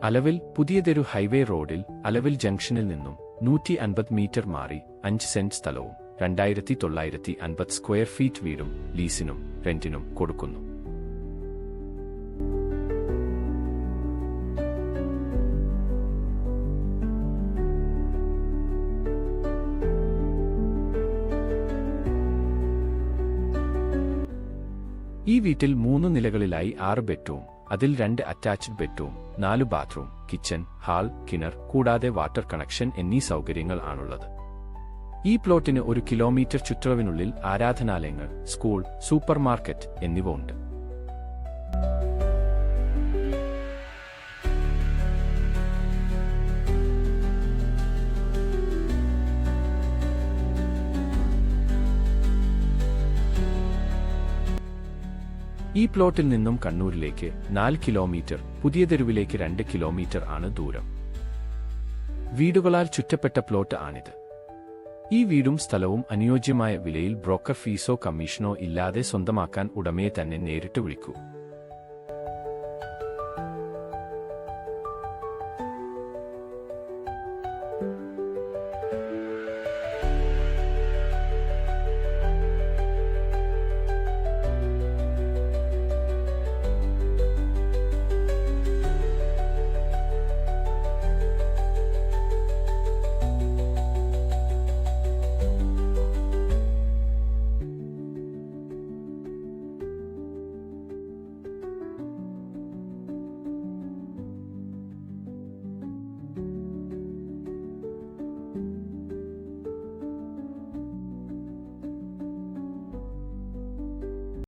Alavil പുതിയതൊരു highway റോഡിൽ അലവിൽ ജംഗ്ഷനിൽ നിന്നും 150 മീറ്റർ മാറി 5 സെന്റ് സ്ഥലവും 2950 സ്ക്വയർ ഫീറ്റ് വീടും ലീസിനും റെന്റിനും കൊടുക്കുന്നു. ഈ വീട്ടിൽ 3 നിലകളിലായി 6 ബെഡ്റൂം, അതിൽ 2 attached bedroom, 4 bathroom, kitchen, hall, കിണർ കൂടാതെ വാട്ടർ കണക്ഷൻ എന്നീ സൗകര്യങ്ങൾ ആണുള്ളത്. ഈ പ്ലോട്ടിന് 1 കിലോമീറ്റർ ചുറ്റളവിനുള്ളിൽ ആരാധനാലയങ്ങൾ, സ്കൂൾ, സൂപ്പർമാർക്കറ്റ് എന്നിവ ഉണ്ട്. ഈ പ്ലോട്ടിൽ നിന്നും കണ്ണൂരിലേക്ക് 4 കിലോമീറ്റർ, പുതിയ തെരുവിലേക്ക് 2 കിലോമീറ്റർ ആണ് ദൂരം. വീടുകളാൽ ചുറ്റപ്പെട്ട പ്ലോട്ട് ആണിത്. ഈ വീടും സ്ഥലവും അനുയോജ്യമായ വിലയിൽ ബ്രോക്കർ ഫീസോ കമ്മീഷനോ ഇല്ലാതെ സ്വന്തമാക്കാൻ ഉടമയെ തന്നെ നേരിട്ട് വിളിക്കൂ.